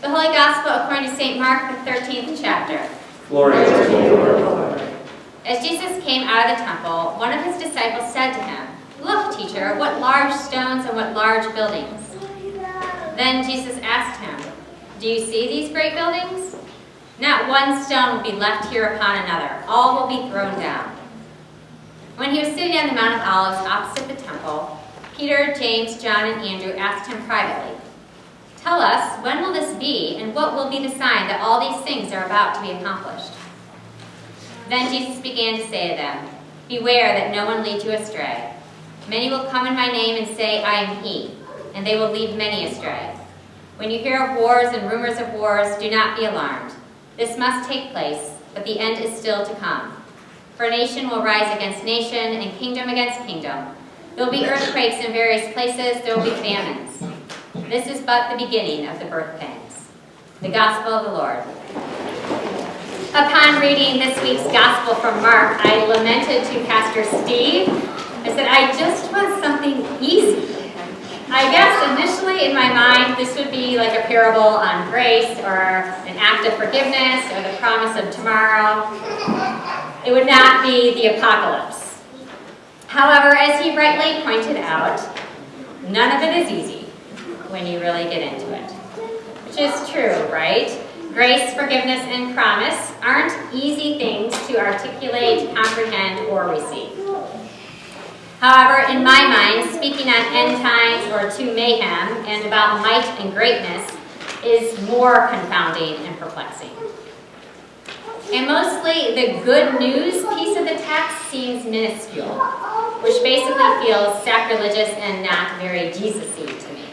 The Holy Gospel according to St. Mark, the 13th chapter. Glory to you, Lord. As Jesus came out of the temple, one of his disciples said to him, "Look, teacher, what large stones and what large buildings." Then Jesus asked him, "Do you see these great buildings? Not one stone will be left here upon another. All will be thrown down." When he was sitting on the Mount of Olives opposite the temple, Peter, James, John, and Andrew asked him privately, "Tell us, when will this be, and what will be the sign that all these things are about to be accomplished?" Then Jesus began to say to them, "Beware that no one leads you astray. Many will come in my name and say, 'I am he,' and they will lead many astray. When you hear of wars and rumors of wars, do not be alarmed. This must take place, but the end is still to come. For nation will rise against nation, and kingdom against kingdom. There will be earthquakes in various places, there will be famines. This is but the beginning of the birth pangs." The Gospel of the Lord. Upon reading this week's Gospel from Mark, I lamented to Pastor Steve. I said, I just want something easy. I guess initially in my mind, this would be like a parable on grace or an act of forgiveness or the promise of tomorrow. It would not be the apocalypse. However, as he rightly pointed out, none of it is easy when you really get into it. Which is true, right? Grace, forgiveness, and promise aren't easy things to articulate, comprehend, or receive. However, in my mind, speaking on end times or to mayhem and about might and greatness is more confounding and perplexing. And mostly the good news piece of the text seems minuscule, which basically feels sacrilegious and not very Jesus-y to me.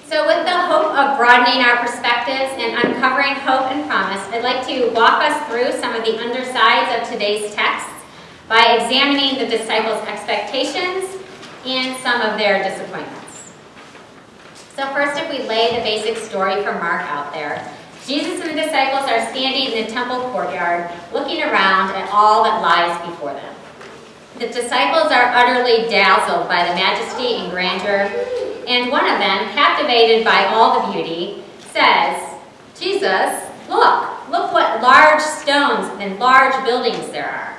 So with the hope of broadening our perspectives and uncovering hope and promise, I'd like to walk us through some of the undersides of today's text by examining the disciples' expectations and some of their disappointments. So first, if we lay the basic story from Mark out there, Jesus and the disciples are standing in the temple courtyard, looking around at all that lies before them. The disciples are utterly dazzled by the majesty and grandeur, and one of them, captivated by all the beauty, says, "Jesus, look what large stones and large buildings there are."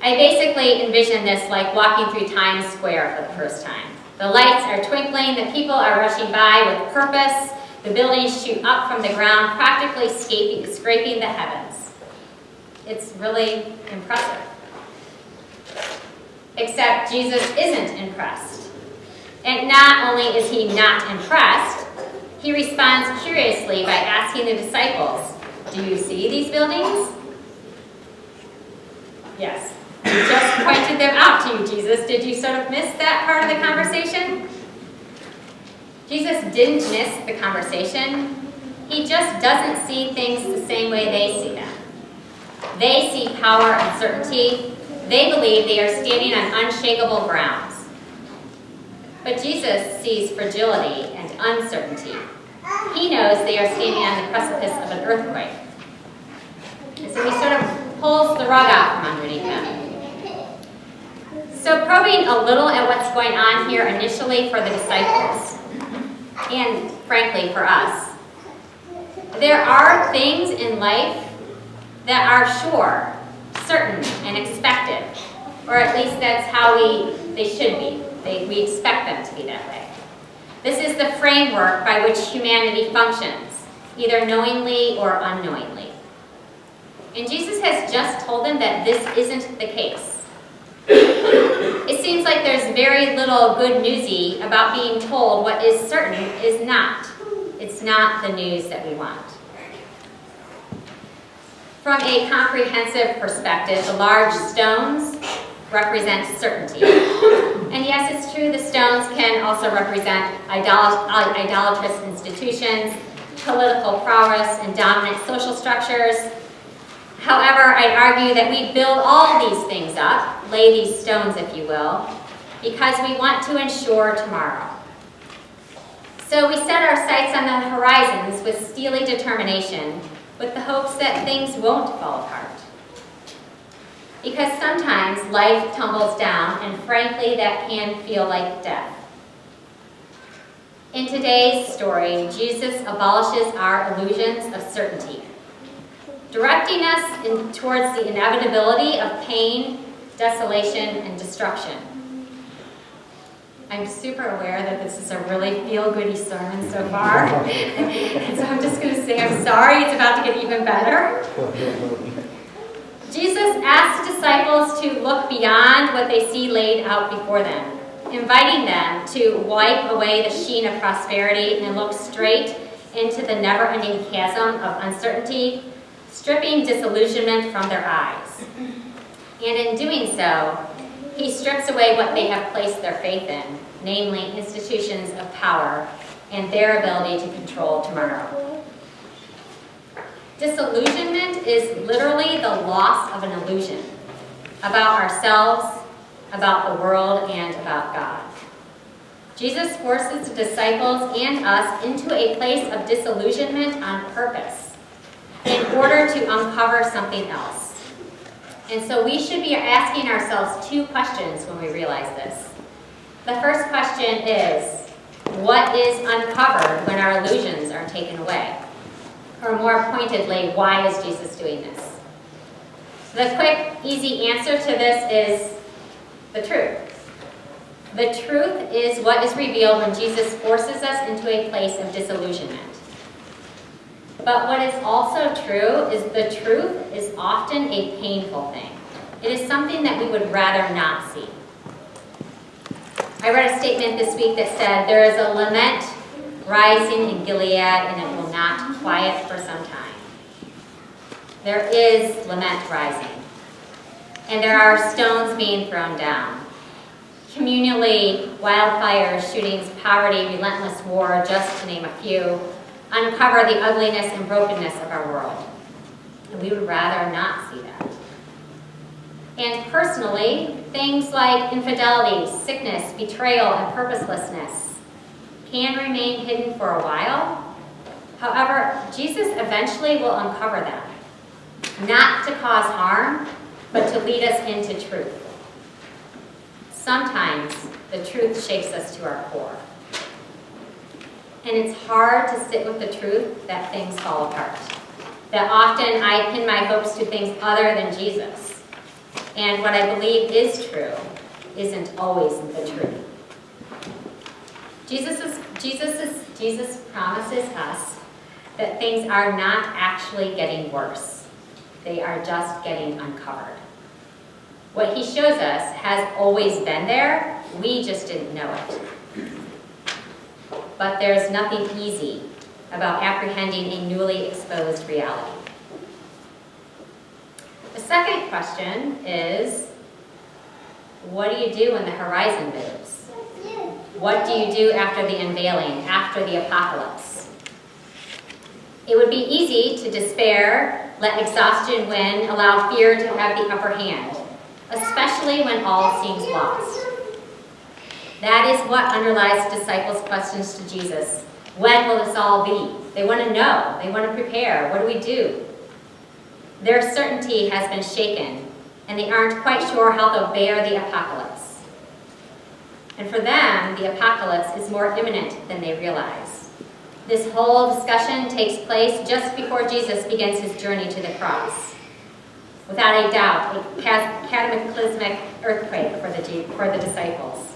I basically envision this like walking through Times Square for the first time. The lights are twinkling, the people are rushing by with purpose, the buildings shoot up from the ground, practically scraping the heavens. It's really impressive. Except Jesus isn't impressed. And not only is he not impressed, he responds curiously by asking the disciples, "Do you see these buildings?" Yes. We just pointed them out to you, Jesus. Did you sort of miss that part of the conversation? Jesus didn't miss the conversation. He just doesn't see things the same way they see them. They see power and certainty. They believe they are standing on unshakable grounds. But Jesus sees fragility and uncertainty. He knows they are standing on the precipice of an earthquake. And so he sort of pulls the rug out from underneath them. So probing a little at what's going on here initially for the disciples, and frankly for us, there are things in life that are sure, certain, and expected, or at least that's how they should be. We expect them to be that way. This is the framework by which humanity functions, either knowingly or unknowingly. And Jesus has just told them that this isn't the case. It seems like there's very little good newsy about being told what is certain is not. It's not the news that we want. From a comprehensive perspective, the large stones represent certainty. And yes, it's true, the stones can also represent idolatrous institutions, political prowess, and dominant social structures. However, I'd argue that we build all these things up, lay these stones, if you will, because we want to ensure tomorrow. So we set our sights on the horizons with steely determination, with the hopes that things won't fall apart. Because sometimes life tumbles down, and frankly, that can feel like death. In today's story, Jesus abolishes our illusions of certainty, directing us towards the inevitability of pain, desolation, and destruction. I'm super aware that this is a really feel-goody sermon so far, and so I'm just going to say I'm sorry, it's about to get even better. Jesus asked the disciples to look beyond what they see laid out before them, inviting them to wipe away the sheen of prosperity and look straight into the never-ending chasm of uncertainty, stripping disillusionment from their eyes. And in doing so, he strips away what they have placed their faith in, namely institutions of power and their ability to control tomorrow. Disillusionment is literally the loss of an illusion about ourselves, about the world, and about God. Jesus forces the disciples and us into a place of disillusionment on purpose in order to uncover something else. And so we should be asking ourselves two questions when we realize this. The first question is, what is uncovered when our illusions are taken away? Or more pointedly, why is Jesus doing this? The quick, easy answer to this is the truth. The truth is what is revealed when Jesus forces us into a place of disillusionment. But what is also true is the truth is often a painful thing. It is something that we would rather not see. I read a statement this week that said, there is a lament rising in Gilead and it will not quiet for some time. There is lament rising. And there are stones being thrown down. Communally, wildfires, shootings, poverty, relentless war, just to name a few, uncover the ugliness and brokenness of our world. And we would rather not see that. And personally, things like infidelity, sickness, betrayal, and purposelessness can remain hidden for a while. However, Jesus eventually will uncover them, not to cause harm, but to lead us into truth. Sometimes the truth shakes us to our core. And it's hard to sit with the truth that things fall apart. That often I pin my hopes to things other than Jesus. And what I believe is true isn't always the truth. Jesus promises us that things are not actually getting worse. They are just getting uncovered. What he shows us has always been there, we just didn't know it. But there's nothing easy about apprehending a newly exposed reality. The second question is, what do you do when the horizon moves? What do you do after the unveiling, after the apocalypse? It would be easy to despair, let exhaustion win, allow fear to have the upper hand, especially when all seems lost. That is what underlies disciples' questions to Jesus. When will this all be? They want to know. They want to prepare. What do we do? Their certainty has been shaken, and they aren't quite sure how they'll bear the apocalypse. And for them, the apocalypse is more imminent than they realize. This whole discussion takes place just before Jesus begins his journey to the cross. Without a doubt, a cataclysmic earthquake for the disciples.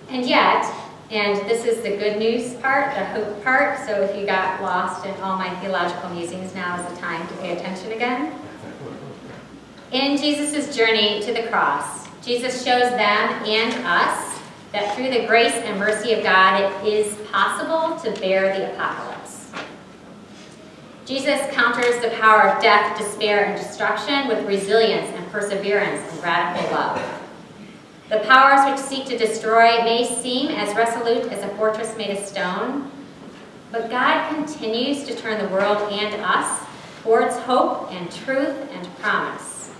And yet, and this is the good news part, the hope part, so if you got lost in all my theological musings, now is the time to pay attention again. In Jesus' journey to the cross, Jesus shows them and us that through the grace and mercy of God, it is possible to bear the apocalypse. Jesus counters the power of death, despair, and destruction with resilience and perseverance and radical love. The powers which seek to destroy may seem as resolute as a fortress made of stone, but God continues to turn the world and us towards hope and truth and promise.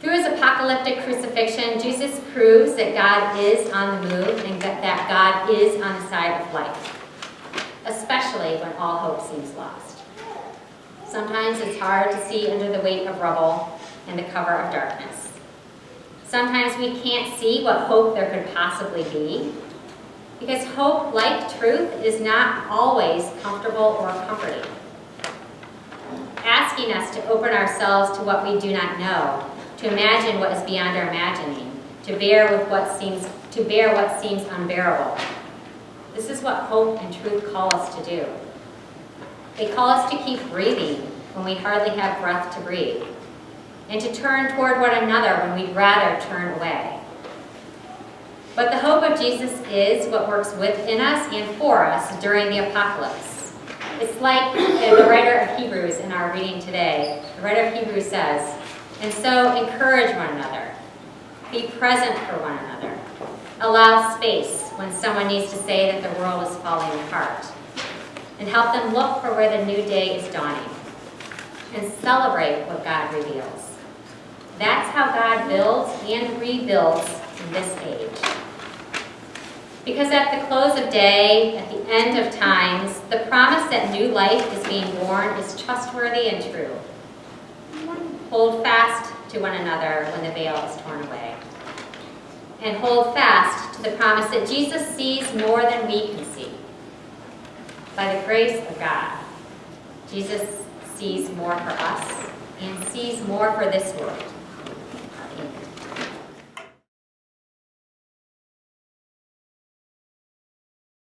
Through his apocalyptic crucifixion, Jesus proves that God is on the move and that God is on the side of life, especially when all hope seems lost. Sometimes it's hard to see under the weight of rubble and the cover of darkness. Sometimes we can't see what hope there could possibly be. Because hope, like truth, is not always comfortable or comforting. Asking us to open ourselves to what we do not know, to imagine what is beyond our imagining, to bear what seems unbearable. This is what hope and truth call us to do. They call us to keep breathing when we hardly have breath to breathe, and to turn toward one another when we'd rather turn away. But the hope of Jesus is what works within us and for us during the apocalypse. It's like the writer of Hebrews in our reading today. The writer of Hebrews says, "And so encourage one another. Be present for one another. Allow space when someone needs to say that the world is falling apart. And help them look for where the new day is dawning. And celebrate what God reveals." That's how God builds and rebuilds in this age. Because at the close of day, at the end of times, the promise that new life is being born is trustworthy and true. Hold fast to one another when the veil is torn away. And hold fast to the promise that Jesus sees more than we can see. By the grace of God, Jesus sees more for us and sees more for this world.